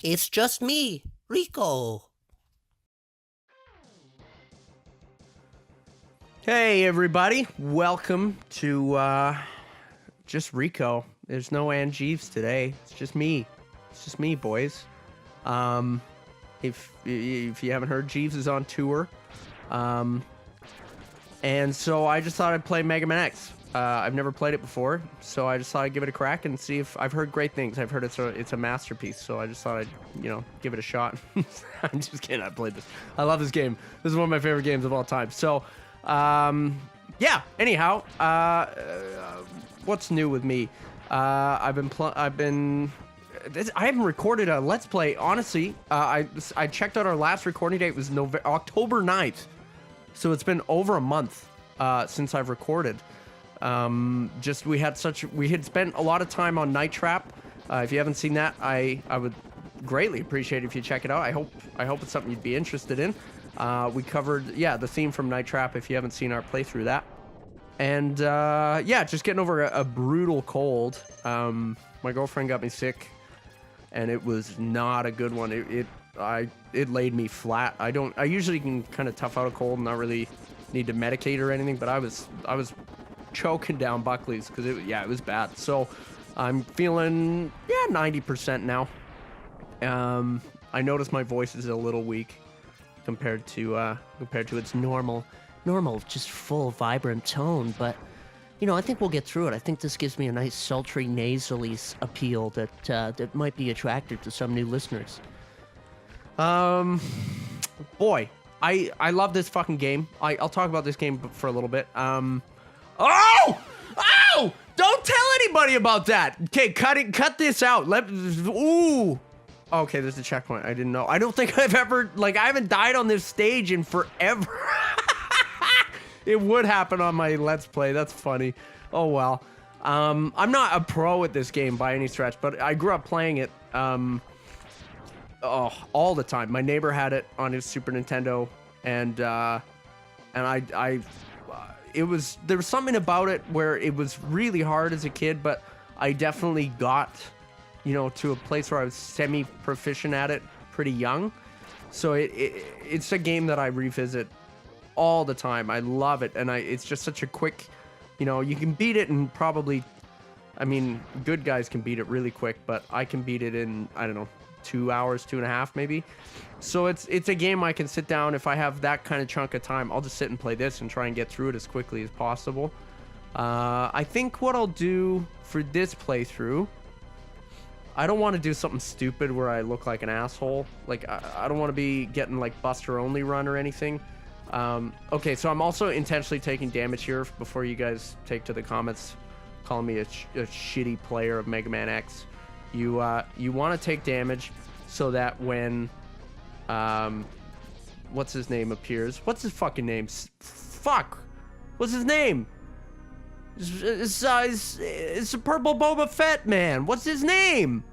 It's just me, Rico. Hey everybody, welcome to just Rico. There's no Jeeves today. It's just me. It's just me, boys. If you haven't heard, Jeeves is on tour. And so I just thought I'd play MEGAMAN X. I've never played it before, so I just thought I'd give it a crack and see if I've heard great things. I've heard it's a masterpiece, so I just thought I'd, give it a shot. I'm just kidding. I played this. I love this game. This is one of my favorite games of all time. So, yeah. Anyhow, what's new with me? I haven't recorded a Let's Play. Honestly, I checked out our last recording date was October 9th. So it's been over a month since I've recorded. We had spent a lot of time on Night Trap. If you haven't seen that, I would greatly appreciate it if you check it out. I hope it's something you'd be interested in. We covered the theme from Night Trap if you haven't seen our playthrough of that. And just getting over a brutal cold. My girlfriend got me sick, and it was not a good one. It laid me flat. I usually can kind of tough out a cold and not really need to medicate or anything, but I was choking down Buckley's because it was bad. So I'm feeling 90% now. I noticed my voice is a little weak compared to its normal, just full, vibrant tone. But I think we'll get through it. I think this gives me a nice sultry nasally appeal that might be attractive to some new listeners. Boy, I love this fucking game. I'll talk about this game for a little bit. Oh! Don't tell anybody about that. Okay, cut this out. Ooh. Okay, there's a checkpoint. I didn't know. I don't think I've ever, I haven't died on this stage in forever. It would happen on my Let's Play. That's funny. Oh, well. I'm not a pro at this game by any stretch, but I grew up playing it, all the time. My neighbor had it on his Super Nintendo, and there was something about it where it was really hard as a kid, but I definitely got, to a place where I was semi-proficient at it pretty young. So it's a game that I revisit all the time. I love it, and it's just such a quick, you can beat it in probably, good guys can beat it really quick, but I can beat it in, I don't know, 2 hours, 2.5 maybe. So it's a game I can sit down. If I have that kind of chunk of time, I'll just sit and play this and try and get through it as quickly as possible. I think what I'll do for this playthrough, I don't want to do something stupid where I look like an asshole. I don't want to be getting Buster only run or anything. Okay, so I'm also intentionally taking damage here before you guys take to the comments calling me a shitty player of MEGAMAN X. You want to take damage so that when what's his name appears. What's his fucking name? Fuck. What's his name? It's a purple Boba Fett man. What's his name?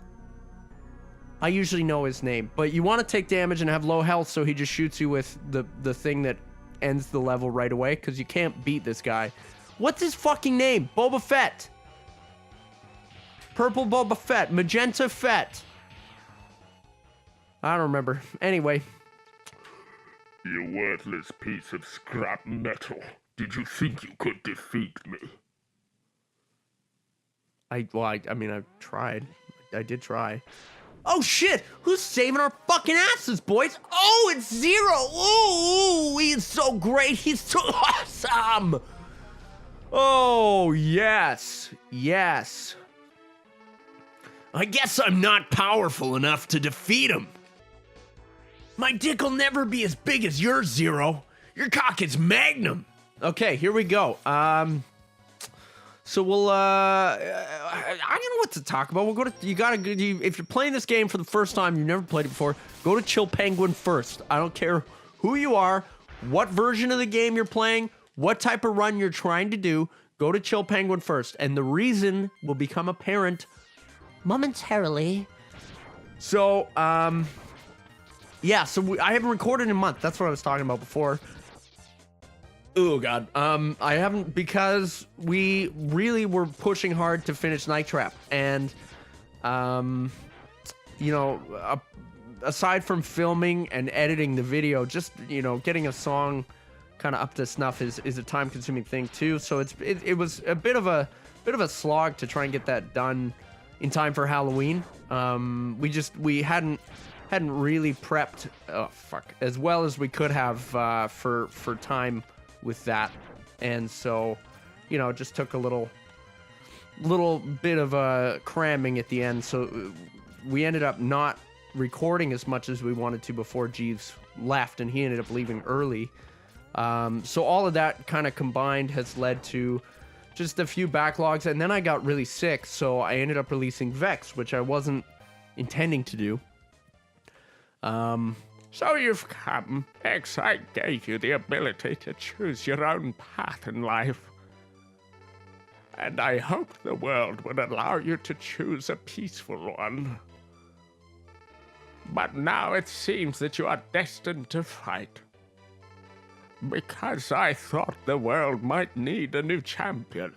I usually know his name, but you want to take damage and have low health so he just shoots you with the thing that ends the level right away, because you can't beat this guy. What's his fucking name? Boba Fett. Purple Boba Fett. Magenta Fett. I don't remember. Anyway. You worthless piece of scrap metal. Did you think you could defeat me? I tried. I did try. Oh shit! Who's saving our fucking asses, boys? Oh, it's Zero! Ooh, he's so great! He's so awesome! Oh, yes. Yes. I guess I'm not powerful enough to defeat him. My dick'll never be as big as yours, Zero. Your cock is magnum. Okay, here we go. So we'll, I don't know what to talk about. We'll go to, if you're playing this game for the first time, you've never played it before, go to Chill Penguin first. I don't care who you are, what version of the game you're playing, what type of run you're trying to do, go to Chill Penguin first. And the reason will become apparent momentarily. So, yeah, so I haven't recorded in a month. That's what I was talking about before. Oh, God. I haven't, because we really were pushing hard to finish Night Trap. And, you know, aside from filming and editing the video, just, you know, getting a song kind of up to snuff is a time-consuming thing too. So it was a bit of a slog to try and get that done in time for Halloween. We hadn't really prepped as well as we could have for time with that, and so, you know, it just took a little bit of cramming at the end. So we ended up not recording as much as we wanted to before Jeeves left, and he ended up leaving early. So all of that kind of combined has led to just a few backlogs, and then I got really sick, so I ended up releasing Vex, which I wasn't intending to do. So you've come. X, I gave you the ability to choose your own path in life. And I hoped the world would allow you to choose a peaceful one. But now it seems that you are destined to fight. Because I thought the world might need a new champion.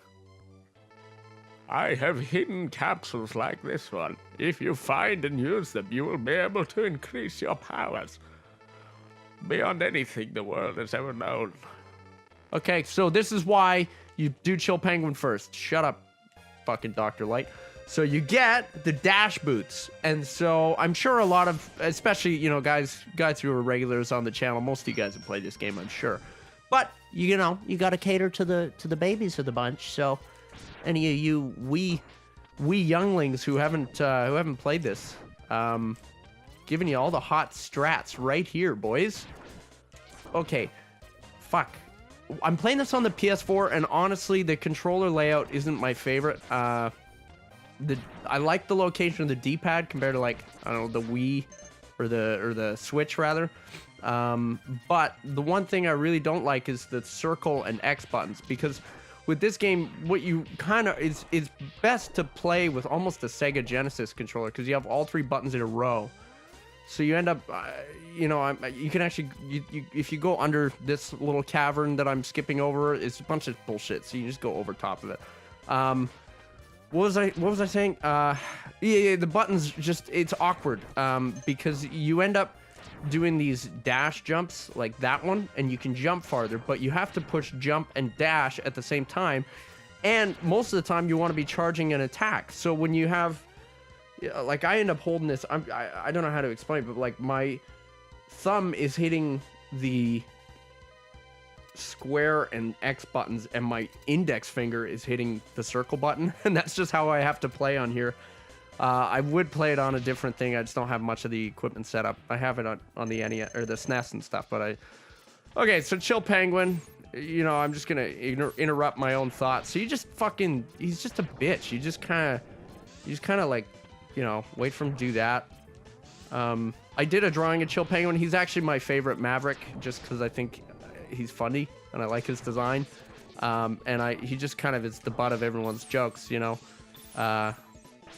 I have hidden capsules like this one. If you find and use them, you will be able to increase your powers beyond anything the world has ever known. Okay, so this is why you do Chill Penguin first. Shut up, fucking Dr. Light. So you get the dash boots, and so I'm sure a lot of, especially, you know, guys who are regulars on the channel, most of you guys have played this game, I'm sure. But you know, you got to cater to the babies of the bunch. So any of you wee younglings who haven't played this, giving you all the hot strats right here, boys. Okay, fuck. I'm playing this on the PS4, and honestly, the controller layout isn't my favorite. I like the location of the D-pad compared to, like, I don't know, the Wii or the Switch rather. But the one thing I really don't like is the circle and X buttons, because with this game, what you kind of is best to play with almost a Sega Genesis controller, because you have all three buttons in a row. So you end up, you know, you can actually, if you go under this little cavern that I'm skipping over, it's a bunch of bullshit. So you just go over top of it. What was I saying? Yeah, the buttons just, it's awkward, because you end up doing these dash jumps like that one, and you can jump farther, but you have to push jump and dash at the same time, and most of the time you want to be charging an attack. So when you have, like, I end up holding this, I don't know how to explain it, but like my thumb is hitting the square and X buttons, and my index finger is hitting the circle button, and that's just how I have to play on here. I would play it on a different thing. I just don't have much of the equipment set up. I have it on the NES or the SNES and stuff, but okay, so Chill Penguin, you know, I'm just gonna interrupt my own thoughts. So you just fucking, he's just a bitch. You just kind of like, you know, wait for him to do that. I did a drawing of Chill Penguin. He's actually my favorite Maverick, just because I think he's funny and I like his design. And he just kind of is the butt of everyone's jokes, you know,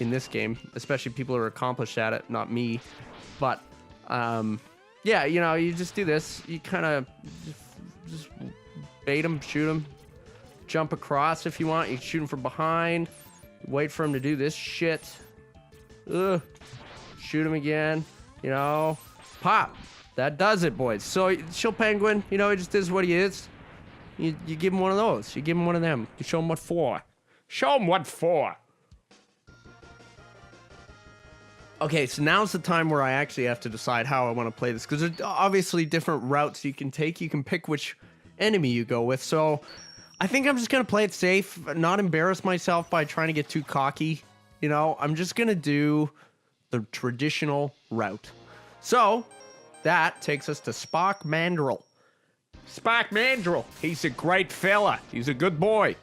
in this game, especially people who are accomplished at it, not me. But yeah, you know, you just do this. You kind of just bait him, shoot him, jump across if you want. You shoot him from behind. Wait for him to do this shit. Ugh. Shoot him again. You know, pop. That does it, boys. So Chill Penguin, you know, he just is what he is. You give him one of those. You give him one of them. You show him what for. Show him what for. Okay, so now's the time where I actually have to decide how I want to play this, because there's obviously different routes you can take. You can pick which enemy you go with. So I think I'm just going to play it safe, not embarrass myself by trying to get too cocky. You know, I'm just going to do the traditional route. So that takes us to Spock MANDRILL. Spock MANDRILL. He's a great fella. He's a good boy.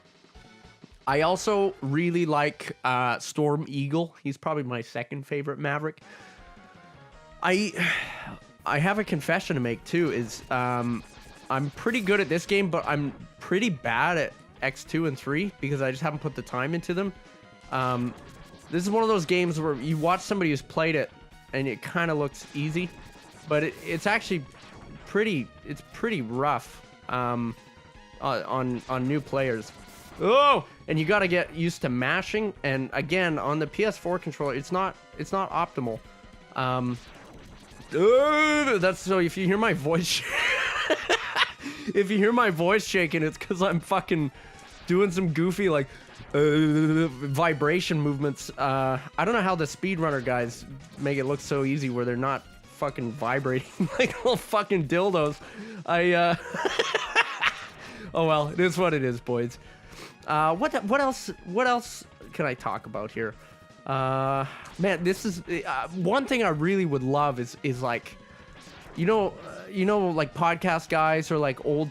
I also really like Storm Eagle. He's probably my second favorite Maverick. I have a confession to make too, is I'm pretty good at this game, but I'm pretty bad at X2 and 3 because I just haven't put the time into them. This is one of those games where you watch somebody who's played it and it kind of looks easy, but it's actually pretty rough on new players. Oh, and you got to get used to mashing, and again on the PS4 controller it's not optimal. That's so if you hear my voice, if you hear my voice shaking, it's because I'm fucking doing some goofy like vibration movements. I don't know how the speedrunner guys make it look so easy where they're not fucking vibrating like little fucking dildos. Oh well, it is what it is, boys. What else can I talk about here? Man, this is one thing I really would love is like, you know, like podcast guys or like old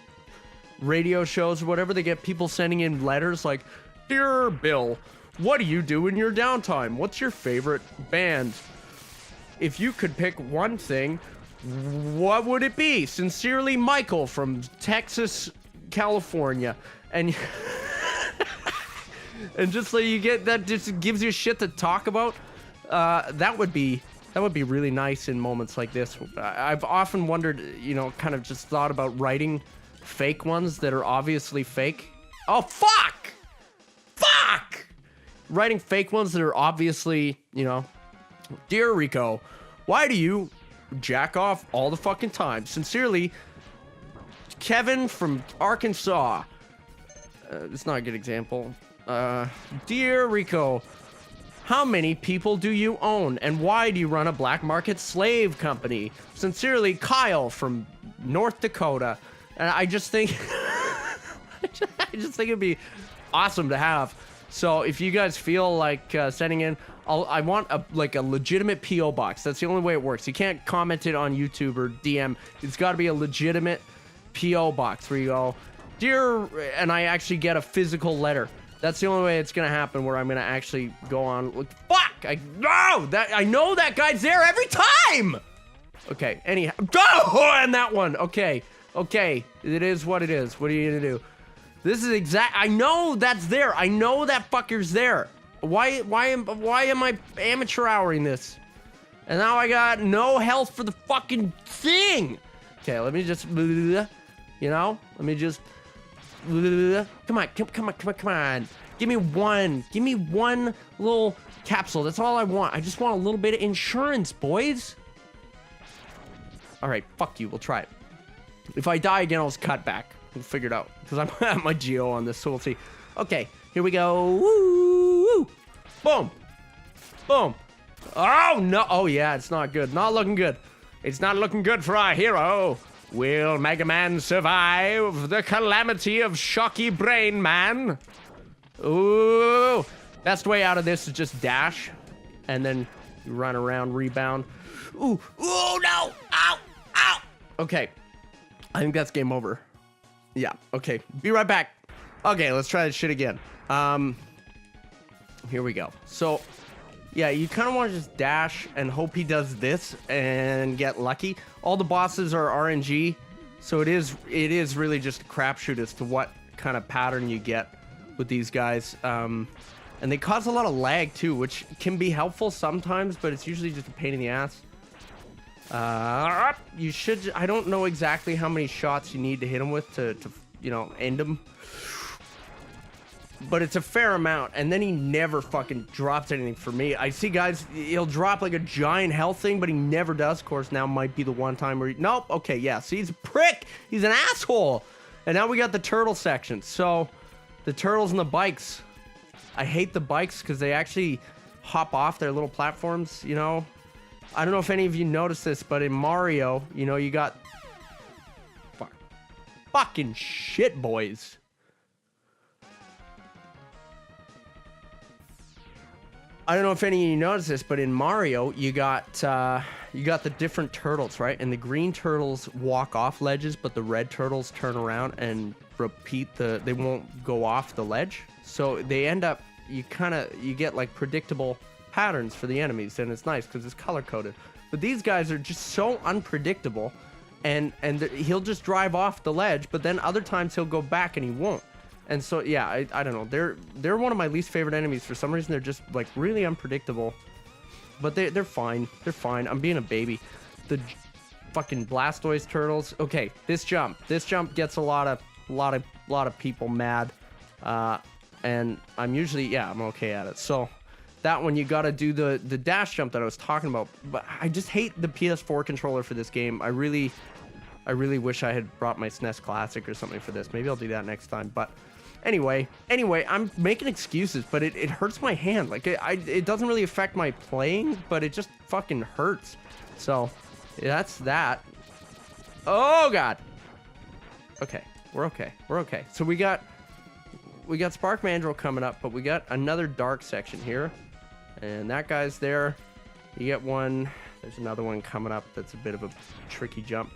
radio shows or whatever. They get people sending in letters like, "Dear Bill, what do you do in your downtime? What's your favorite band? If you could pick one thing, what would it be? Sincerely, Michael from Texas, California." And and just so you get that, just gives you shit to talk about. That would be really nice in moments like this. I've often wondered, you know, kind of just thought about writing fake ones that are obviously fake. Oh fuck! Writing fake ones that are obviously, you know, "Dear Rico, why do you jack off all the fucking time? Sincerely, Kevin from Arkansas." It's not a good example. "Dear Rico, how many people do you own? And why do you run a black market slave company? Sincerely, Kyle from North Dakota." And I just think, I just think it'd be awesome to have. So if you guys feel like sending in, I want a legitimate PO box. That's the only way it works. You can't comment it on YouTube or DM. It's got to be a legitimate PO box where you go, "Dear," and I actually get a physical letter. That's the only way it's gonna happen, where I'm gonna actually go on. Look, fuck! I know that guy's there every time. Okay. Anyhow, and that one. Okay. It is what it is. What are you gonna do? This is exact. I know that's there. I know that fucker's there. Why am I amateur houring this? And now I got no health for the fucking thing. Okay, let me just, you know, let me just. Come on. Give me one little capsule. That's all I want. I just want a little bit of insurance, boys. All right, fuck you. We'll try it. If I die again, I'll just cut back. We'll figure it out, because I'm at my geo on this, so we'll see. Okay, here we go. Woo! Boom. Oh no. Oh yeah, it's not good. Not looking good. It's not looking good for our hero. Will MEGAMAN survive the calamity of Shocky Brain Man? Ooh. Best way out of this is just dash. And then you run around, rebound. Ooh. Ooh, no. Ow. Okay. I think that's game over. Yeah. Okay. Be right back. Okay, let's try this shit again. Here we go. So, yeah, you kind of want to just dash and hope he does this and get lucky. All the bosses are RNG, so it is really just a crapshoot as to what kind of pattern you get with these guys. And they cause a lot of lag too, which can be helpful sometimes, but it's usually just a pain in the ass. You should. I don't know exactly how many shots you need to hit him with to you know, end him. But it's a fair amount, and then he never fucking drops anything for me. I see guys, he'll drop like a giant health thing, but he never does. Of course, now might be the one time where nope, okay, yeah, see, he's a prick. He's an asshole. And now we got the turtle section. So, the turtles and the bikes. I hate the bikes because they actually hop off their little platforms, you know. I don't know if any of you noticed this, but in Mario, you know, you got... Fucking shit, boys. I don't know if any of you noticed this, but in Mario, you got the different turtles, right? And the green turtles walk off ledges, but the red turtles turn around and repeat they won't go off the ledge. So they end up, you get like predictable patterns for the enemies, and it's nice because it's color coded. But these guys are just so unpredictable, and he'll just drive off the ledge, but then other times he'll go back and he won't. And so, yeah, I don't know. They're one of my least favorite enemies. For some reason, they're just, like, really unpredictable. But they're fine. They're fine. I'm being a baby. The fucking Blastoise turtles. Okay, this jump gets a lot of people mad. And I'm usually, yeah, I'm okay at it. So, that one you gotta do the dash jump that I was talking about. But I just hate the PS4 controller for this game. I really wish I had brought my SNES Classic or something for this. Maybe I'll do that next time. But anyway, I'm making excuses, but it hurts my hand. Like it doesn't really affect my playing, but it just fucking hurts. So that's that. Oh god. Okay, we're okay. So we got Spark Mandrill coming up, but we got another dark section here, and that guy's there. You get one. There's another one coming up that's a bit of a tricky jump.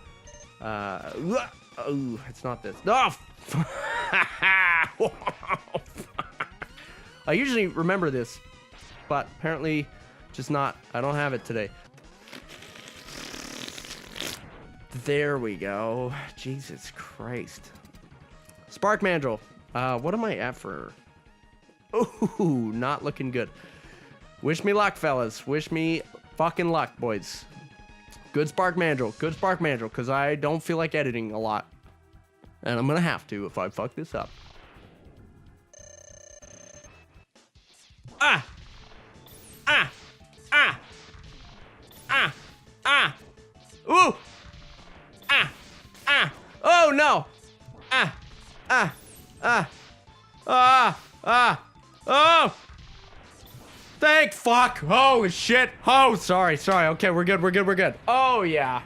Oh, it's not this. No. I usually remember this, but apparently just not. I don't have it today. There we go. Jesus Christ. Spark Mandrill. What am I at for? Ooh, not looking good. Wish me luck, fellas. Wish me fucking luck, boys. Good Spark Mandrill, because I don't feel like editing a lot. And I'm gonna have to if I fuck this up. Ah! Ah! Ah! Ah! Ah! Ooh! Ah! Ah! Oh no! Ah! Ah! Ah! Ah! Ah! Oh! Thank fuck! Oh shit! Oh, sorry. Okay, we're good. Oh yeah.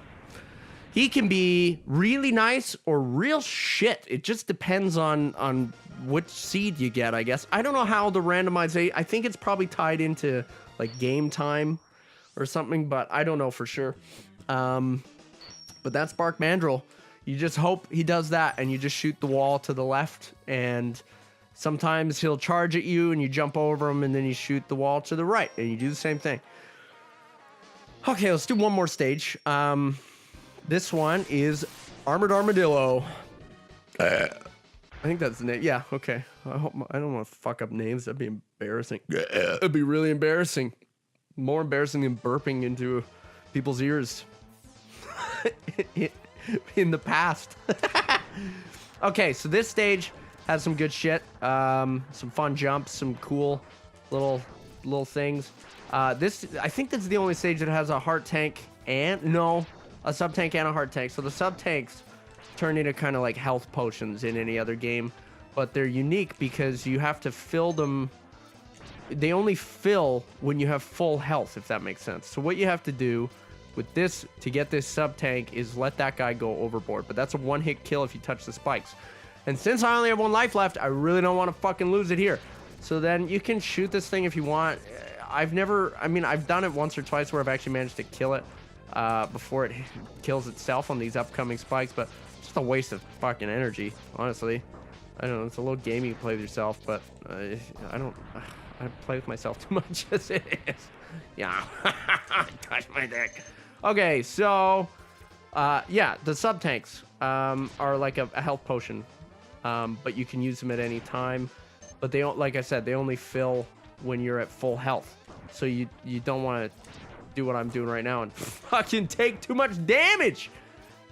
He can be really nice or real shit. It just depends on which seed you get, I guess. I don't know how the randomization. I think it's probably tied into like game time or something, but I don't know for sure. But that's Spark Mandrill. You just hope he does that, and you just shoot the wall to the left, and sometimes he'll charge at you, and you jump over him, and then you shoot the wall to the right, and you do the same thing. Okay, let's do one more stage. This one is Armored Armadillo. I think that's the name. Yeah, okay. I don't want to fuck up names. That'd be embarrassing. It'd be really embarrassing. More embarrassing than burping into people's ears. In the past. Okay, so this stage has some good shit. Some fun jumps, some cool little things. I think this is the only stage that has a heart tank a sub tank and a heart tank. So the sub tanks turn into kind of like health potions in any other game, but they're unique because you have to fill them. They only fill when you have full health, if that makes sense. So what you have to do with this to get this sub tank is let that guy go overboard, but that's a one-hit kill if you touch the spikes. And since I only have one life left, I really don't want to fucking lose it here. So then you can shoot this thing if you want. I've done it once or twice where I've actually managed to kill it before it kills itself on these upcoming spikes, but it's just a waste of fucking energy, honestly. I don't know, it's a little game you can play with yourself, but I play with myself too much as it is. Yeah, touch my dick. Okay, so yeah, the sub tanks are like a health potion, but you can use them at any time. But they don't, like I said, they only fill when you're at full health. So you don't want to do what I'm doing right now and fucking take too much damage.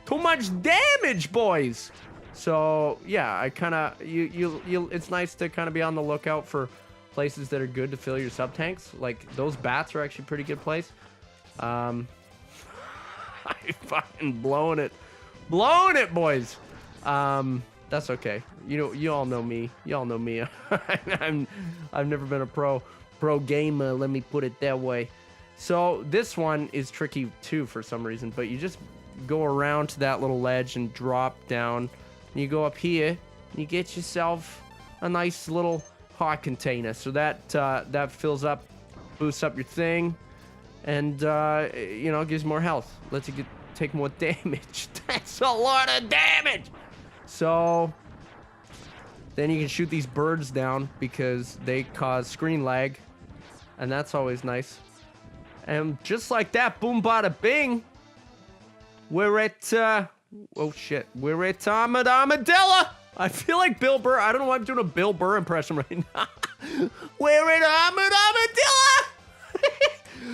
Too much damage, boys. So yeah, I kind of it's nice to kind of be on the lookout for places that are good to fill your sub tanks. Like those bats are actually a pretty good place. I fucking blowing it, boys. That's okay. You all know me. Y'all know me. I've never been a pro gamer. Let me put it that way. So this one is tricky too for some reason, but you just go around to that little ledge and drop down. And you go up here. And you get yourself a nice little heart container. So that fills up, boosts up your thing, and gives more health. Lets you take more damage. That's a lot of damage. So then you can shoot these birds down because they cause screen lag, and that's always nice. And just like that, boom, bada, bing, we're at we're at Armadillo. I feel like Bill Burr. I don't know why I'm doing a Bill Burr impression right now. We're at Armadillo.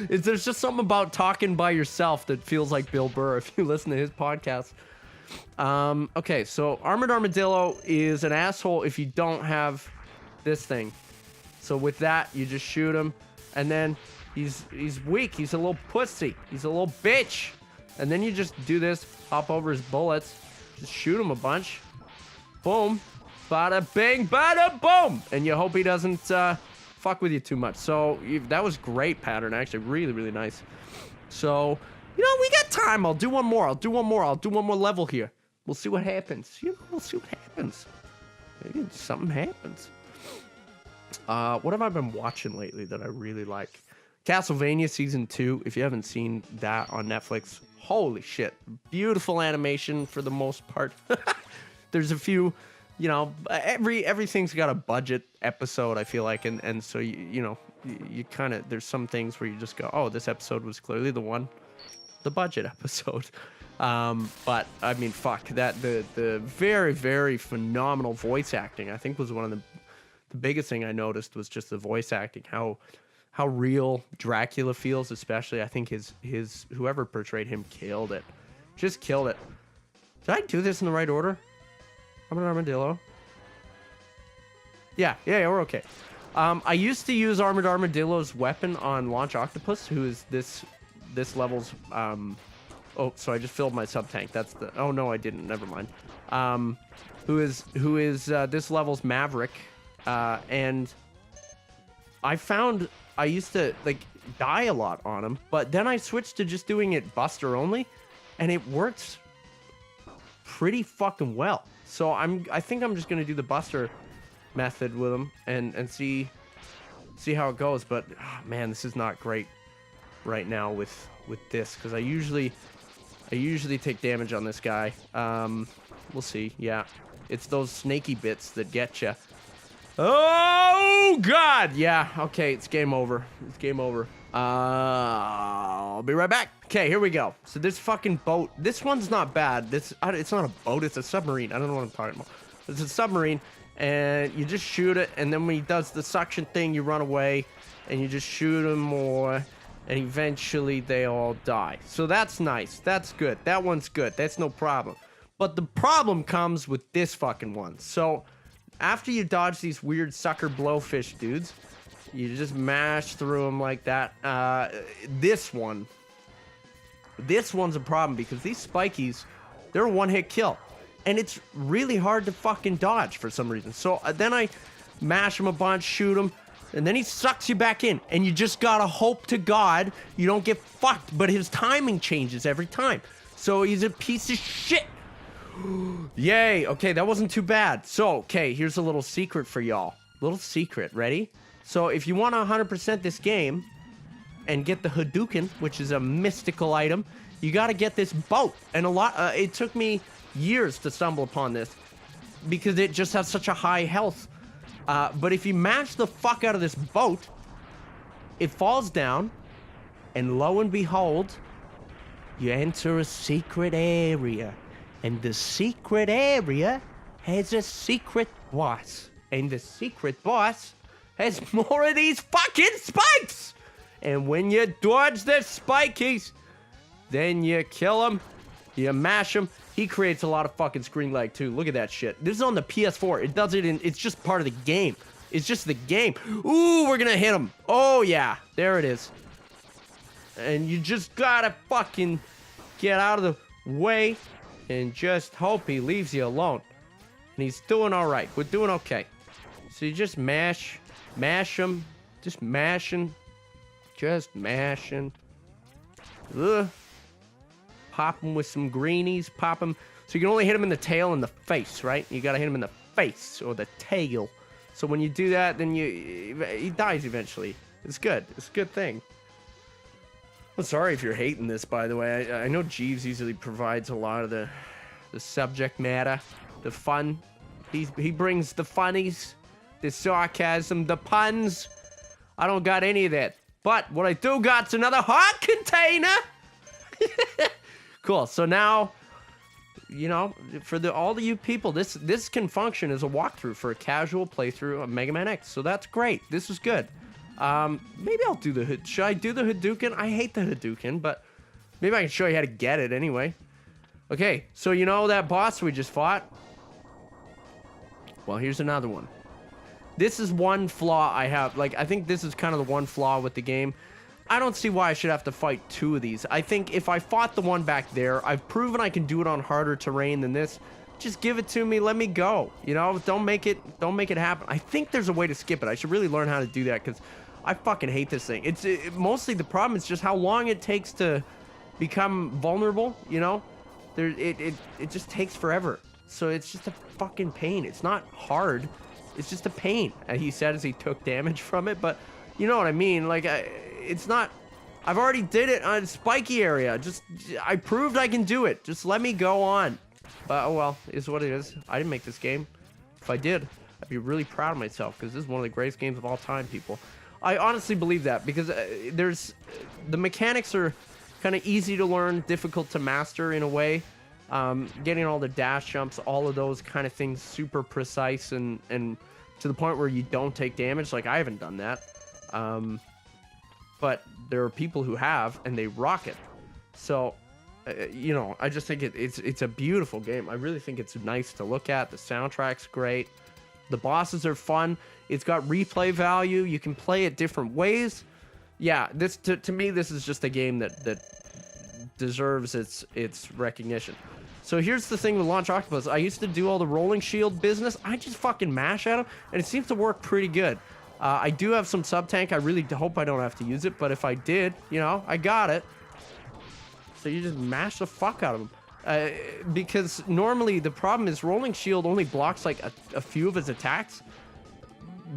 There's just something about talking by yourself that feels like Bill Burr if you listen to his podcast. Okay, so Armored Armadillo is an asshole if you don't have this thing. So with that, you just shoot him, and then he's weak. He's a little pussy. He's a little bitch. And then you just do this, hop over his bullets, just shoot him a bunch. Boom. Bada bing, bada boom. And you hope he doesn't fuck with you too much. So that was great pattern, actually. Really, really nice. So, you know, we got time. I'll do one more. I'll do one more level here. We'll see what happens. You know, we'll see what happens. Maybe something happens. What have I been watching lately that I really like? Castlevania Season 2. If you haven't seen that on Netflix, holy shit. Beautiful animation for the most part. There's a few, you know, everything's got a budget episode, I feel like. And so, you know, you kind of, there's some things where you just go, oh, this episode was clearly the budget episode. But I mean, fuck that. The very, very phenomenal voice acting, I think, was one of the biggest thing I noticed was just the voice acting, how real Dracula feels, especially. I think his whoever portrayed him killed it. Just killed it. Did I do this in the right order? I'm an armadillo. Yeah, we're okay. I used to use Armadillo's weapon on Launch Octopus, who is this level's oh, so I just filled my sub-tank. That's the... Oh, no, I didn't. Never mind. Who is this level's Maverick. And I found I used to, like, die a lot on him. But then I switched to just doing it Buster only. And it works pretty fucking well. So I think I'm just going to do the Buster method with him and see how it goes. But, oh, man, this is not great right now with this. Because I usually take damage on this guy. We'll see. Yeah, it's those snaky bits that get you. Oh God! Yeah. Okay, it's game over. It's game over. I'll be right back. Okay, here we go. So this fucking boat. This one's not bad. It's not a boat. It's a submarine. I don't know what I'm talking about. It's a submarine, and you just shoot it, and then when he does the suction thing, you run away, and you just shoot him more. And eventually they all die. So that's nice. That's good. That one's good. That's no problem. But the problem comes with this fucking one. So after you dodge these weird sucker blowfish dudes, you just mash through them like that. This one's a problem because these spikies, they're a one-hit kill. And it's really hard to fucking dodge for some reason. So then I mash them a bunch, shoot them. And then he sucks you back in. And you just gotta hope to God you don't get fucked. But his timing changes every time. So he's a piece of shit. Yay. Okay, that wasn't too bad. So, okay, here's a little secret for y'all. Little secret. Ready? So if you want to 100% this game and get the Hadouken, which is a mystical item, you gotta get this boat. And it took me years to stumble upon this. Because it just has such a high health. But if you mash the fuck out of this boat, it falls down, and lo and behold, you enter a secret area. And the secret area has a secret boss. And the secret boss has more of these fucking spikes! And when you dodge the spikies, then you kill him, you mash him. He creates a lot of fucking screen lag too. Look at that shit. This is on the PS4. It does it it's just part of the game. It's just the game. Ooh, we're gonna hit him. Oh yeah, there it is. And you just gotta fucking get out of the way and just hope he leaves you alone. And he's doing all right. We're doing okay. So you just mash him, just mashing. Ugh. Pop him with some greenies, pop him. So you can only hit him in the tail and the face, right? You gotta hit him in the face or the tail. So when you do that, then he dies eventually. It's good. It's a good thing. I'm sorry if you're hating this, by the way. I know Jeeves usually provides a lot of the subject matter, the fun. He brings the funnies, the sarcasm, the puns. I don't got any of that. But what I do got's another heart container. Cool. So now, you know, for all of you people, this can function as a walkthrough for a casual playthrough of Mega Man X. So that's great. This is good. Maybe I'll do should I do the Hadouken? I hate the Hadouken, but maybe I can show you how to get it anyway. Okay, so you know that boss we just fought? Well, here's another one. This is one flaw I have. Like, I think this is kind of the one flaw with the game. I don't see why I should have to fight 2 of these. I think if I fought the one back there, I've proven I can do it on harder terrain than this. Just give it to me, let me go. You know, don't make it happen. I think there's a way to skip it. I should really learn how to do that because I fucking hate this thing. Mostly the problem is just how long it takes to become vulnerable, you know? It just takes forever. So it's just a fucking pain. It's not hard. It's just a pain. He said as he took damage from it, but you know what I mean? Like, it's not... I've already did it on a spiky area. I proved I can do it. Just let me go on. But, oh well, is what it is. I didn't make this game. If I did, I'd be really proud of myself because this is one of the greatest games of all time, people. I honestly believe that because the mechanics are kind of easy to learn, difficult to master in a way. Getting all the dash jumps, all of those kind of things super precise and to the point where you don't take damage. Like, I haven't done that. But there are people who have, and they rock it. So, you know, I just think it's a beautiful game. I really think it's nice to look at. The soundtrack's great. The bosses are fun. It's got replay value. You can play it different ways. Yeah, this to me, this is just a game that deserves its recognition. So here's the thing with Launch Octopus. I used to do all the rolling shield business. I just fucking mash at them, and it seems to work pretty good. I do have some sub-tank. I really hope I don't have to use it, but if I did, you know, I got it. So you just mash the fuck out of them. Because normally the problem is rolling shield only blocks like a few of his attacks.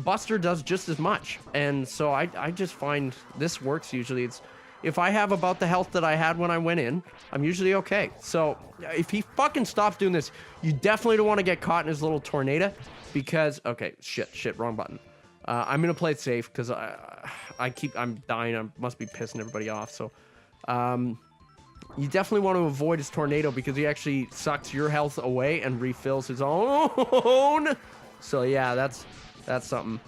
Buster does just as much. And so I just find this works usually. It's if I have about the health that I had when I went in, I'm usually okay. So if he fucking stops doing this, you definitely don't want to get caught in his little tornado because, okay, shit, wrong button. I'm going to play it safe because I'm dying. I must be pissing everybody off. So, you definitely want to avoid his tornado because he actually sucks your health away and refills his own. So yeah, that's something.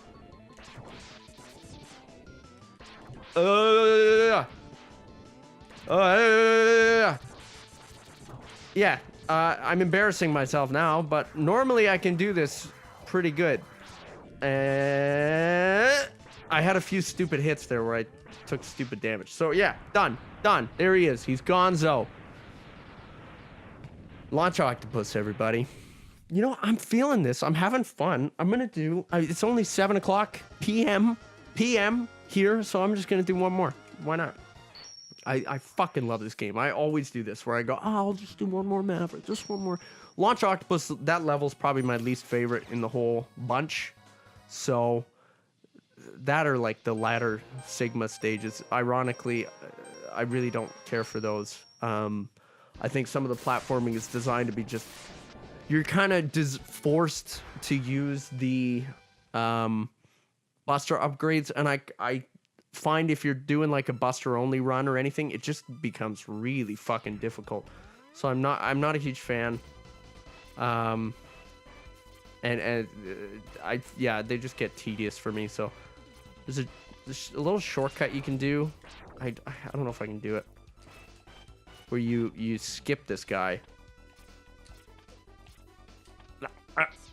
Yeah, I'm embarrassing myself now, but normally I can do this pretty good. And I had a few stupid hits there where I took stupid damage. So yeah, done. There he is. He's gonzo. Launch Octopus, everybody. You know, I'm feeling this. I'm having fun. I'm gonna do. It's only 7 o'clock p.m. here, so I'm just gonna do one more. Why not? I fucking love this game. I always do this where I go, oh, I'll just do one more Maverick, just one more. Launch Octopus. That level's probably my least favorite in the whole bunch. So that are like the latter Sigma stages. Ironically, I really don't care for those. I think some of the platforming is designed to be just... You're kind of forced to use the Buster upgrades, and I find if you're doing like a Buster only run or anything, it just becomes really fucking difficult. So I'm not a huge fan. Yeah, they just get tedious for me. So there's a little shortcut you can do. I don't know if I can do it. Where you skip this guy.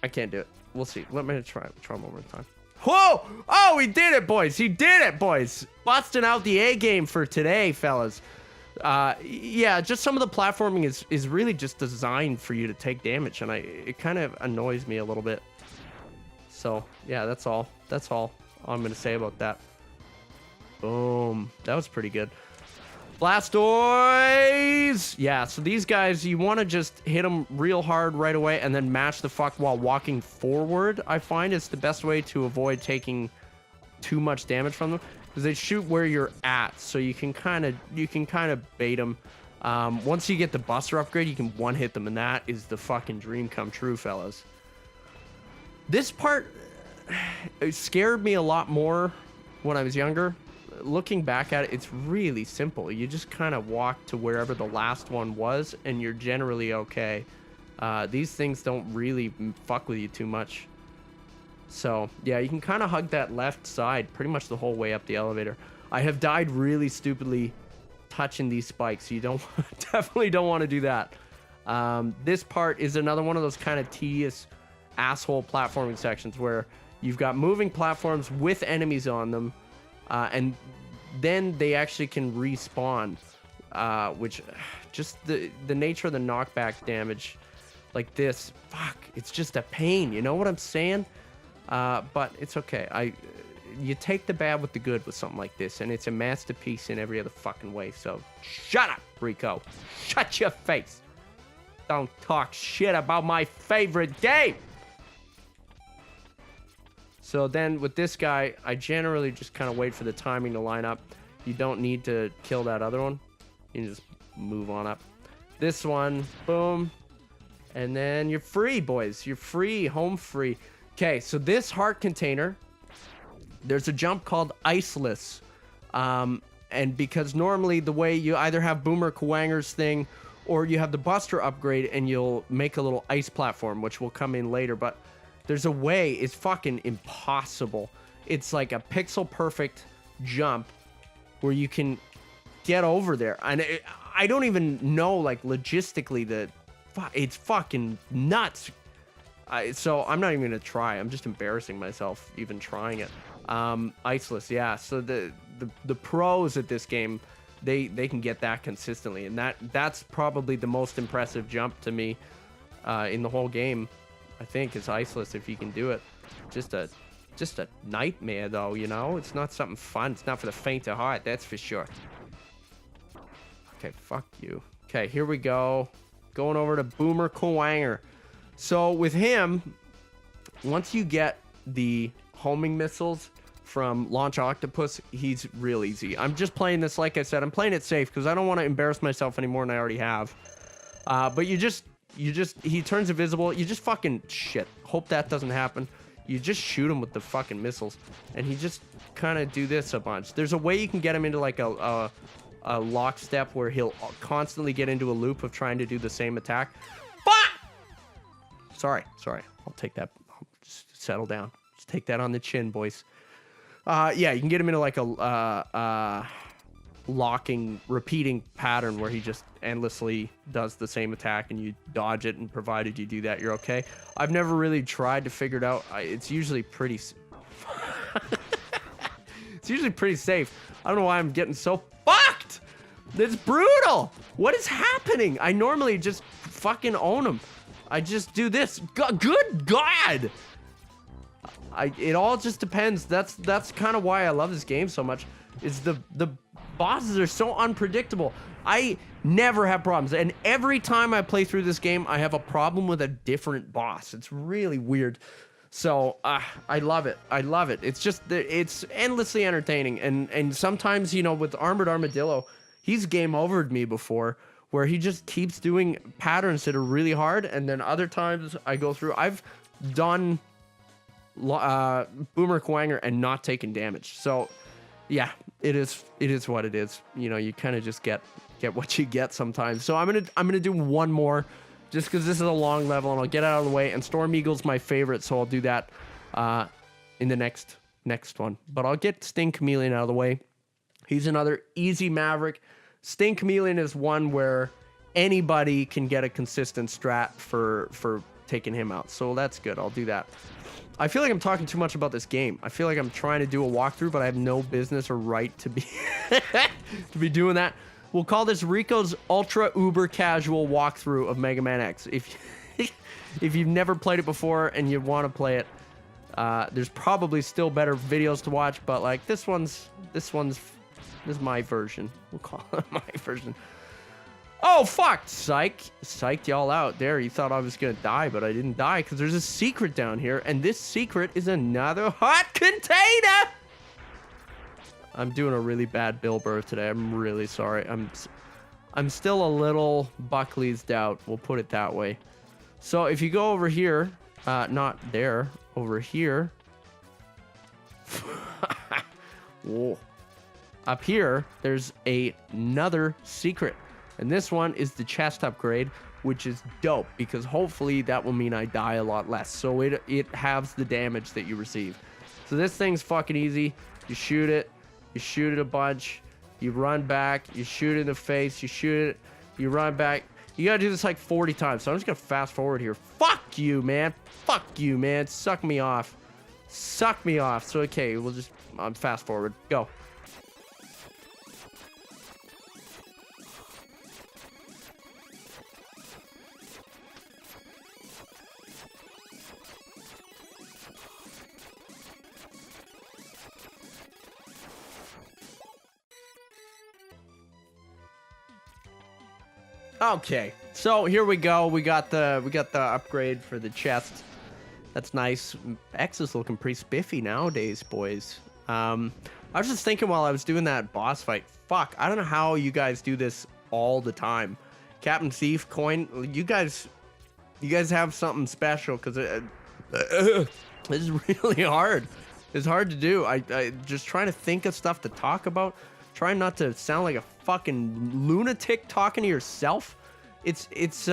I can't do it. We'll see. Let me try one more time. Whoa! Oh, he did it, boys. He did it, boys. Busting out the A game for today, fellas. Yeah, just some of the platforming is really just designed for you to take damage, and it kind of annoys me a little bit. So yeah, that's all I'm gonna say about that. Boom, that was pretty good. Blastoise! Yeah, so these guys, you want to just hit them real hard right away and then mash the fuck while walking forward. I find it's the best way to avoid taking too much damage from them because they shoot where you're at, so you can kind of bait them. Once you get the Buster upgrade, you can one hit them, and that is the fucking dream come true, fellas. This part it scared me a lot more when I was younger. Looking back at it, it's really simple. You just kind of walk to wherever the last one was, and you're generally okay. These things don't really fuck with you too much. So, yeah, you can kind of hug that left side pretty much the whole way up the elevator. I have died really stupidly touching these spikes. You definitely don't want to do that. This part is another one of those kind of tedious asshole platforming sections where You've got moving platforms with enemies on them, and then they actually can respawn, which just the nature of the knockback damage like this, fuck, it's just a pain. You know what I'm saying? But it's okay. You take the bad with the good with something like this, and it's a masterpiece in every other fucking way. So shut up, Rico. Shut your face. Don't talk shit about my favorite game. So then with this guy, I generally just kind of wait for the timing to line up. You don't need to kill that other one. You can just move on up. This one, boom. And then you're free, boys. You're free, home free. Okay, so this heart container, there's a jump called Iceless. And because normally the way you either have Boomer KUWANGER's thing or you have the Buster upgrade and you'll make a little ice platform, which will come in later. But there's a way, it's fucking impossible. It's like a pixel perfect jump where you can get over there. And I don't even know, like, logistically, it's fucking nuts. So I'm not even gonna try. I'm just embarrassing myself even trying it. Iceless, yeah. So the pros at this game, they can get that consistently, and that's probably the most impressive jump to me in the whole game. I think is Iceless if you can do it. Just a nightmare though, you know. It's not something fun. It's not for the faint of heart. That's for sure. Okay, fuck you. Okay, here we go. Going over to Boomer KUWANGER. So with him, once you get the homing missiles from Launch Octopus, he's real easy. I'm just playing this, like I said, I'm playing it safe because I don't want to embarrass myself anymore than I already have. But he turns invisible. You just fucking shit. Hope that doesn't happen. You just shoot him with the fucking missiles, and he just kind of do this a bunch. There's a way you can get him into like a lockstep where he'll constantly get into a loop of trying to do the same attack. Sorry. I'll take that. I'll just settle down. Just take that on the chin, boys. Yeah, you can get him into like a locking, repeating pattern where he just endlessly does the same attack and you dodge it, and provided you do that, you're okay. I've never really tried to figure it out. It's usually pretty... It's usually pretty safe. I don't know why I'm getting so fucked. It's brutal. What is happening? I normally just fucking own him. I just do this. Good God. It all just depends. That's kind of why I love this game so much. Is the bosses are so unpredictable. I never have problems, and every time I play through this game, I have a problem with a different boss. It's really weird. So I love it. I love it. It's just it's endlessly entertaining, and sometimes, you know, with Armored Armadillo, he's game overed me before, where he just keeps doing patterns that are really hard, and then other times I go through. I've done Boomer KUWANGER and not taken damage. So yeah, it is what it is. You know, you kind of just get what you get sometimes. So I'm gonna do one more, just because this is a long level, and I'll get out of the way. And Storm Eagle's my favorite, so I'll do that in the next one. But I'll get Sting Chameleon out of the way. He's another easy Maverick. Sting Chameleon is one where anybody can get a consistent strat for taking him out. So that's good. I'll do that. I feel like I'm talking too much about this game. I feel like I'm trying to do a walkthrough, but I have no business or right to be to be doing that. We'll call this Rico's ultra uber casual walkthrough of Mega Man X. If you've never played it before and you want to play it, there's probably still better videos to watch, but like this is my version. We'll call it my version. Oh, fuck! Psyched y'all out there. You thought I was gonna die, but I didn't die, because there's a secret down here, and this secret is another hot container! I'm doing a really bad Bill Burr today. I'm really sorry. I'm still a little Buckley's out. We'll put it that way. So if you go over here, not there, over here. Whoa. Up here, there's another secret. And this one is the chest upgrade, which is dope, because hopefully that will mean I die a lot less. So it halves the damage that you receive. So this thing's fucking easy. You shoot it a bunch, you run back, you shoot it in the face, you shoot it, you run back. You gotta do this like 40 times. So I'm just gonna fast forward here. Fuck you, man. Fuck you, man. Suck me off. Suck me off. So, okay, we'll just fast forward. Go. Okay, so here we go. We got the upgrade for the chest. That's nice. X is looking pretty spiffy nowadays, boys. I was just thinking while I was doing that boss fight. Fuck, I don't know how you guys do this all the time. Captain Thief, Coin, you guys have something special because this is really hard. It's hard to do. I just trying to think of stuff to talk about. Trying not to sound like a fucking lunatic talking to yourself. It's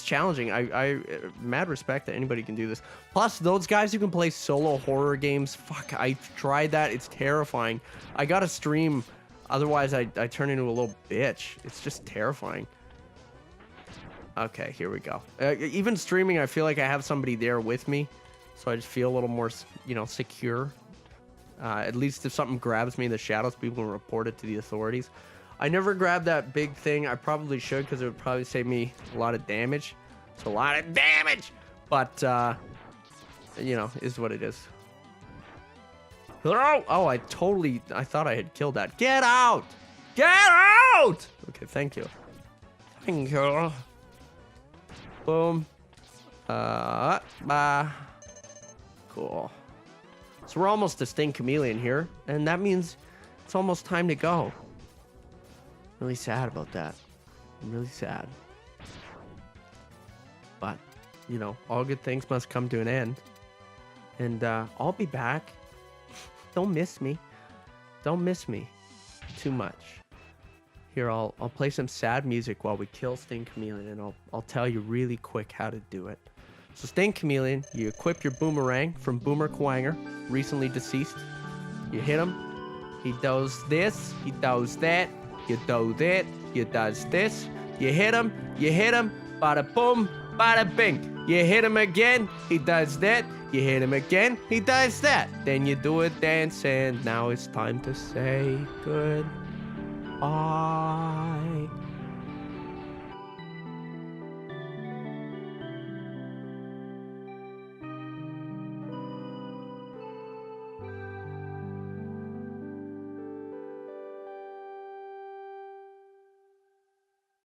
challenging. I mad respect that anybody can do this. Plus, those guys who can play solo horror games, fuck, I tried that. It's terrifying. I gotta stream, otherwise I turn into a little bitch. It's just terrifying. Okay, here we go. Even streaming, I feel like I have somebody there with me, so I just feel a little more, you know, secure. At least if something grabs me in the shadows, people will report it to the authorities. I never grabbed that big thing. I probably should because it would probably save me a lot of damage. It's a lot of damage! But, you know, is what it is. Oh, I thought I had killed that. Get out! Get out! Okay, thank you. Thank you. Boom. Bye. Cool. So we're almost to Sting Chameleon here, and that means it's almost time to go. Really sad about that. I'm really sad. But, you know, all good things must come to an end. And I'll be back. Don't miss me. Don't miss me too much. Here, I'll play some sad music while we kill Sting Chameleon, and I'll tell you really quick how to do it. So Sting Chameleon, you equip your boomerang from Boomer KUWANGER, recently deceased. You hit him. He does this. He does that. You do that. You does this. You hit him. Bada boom. Bada bing. You hit him again. He does that. You hit him again. He does that. Then you do a dance, and now it's time to say goodbye.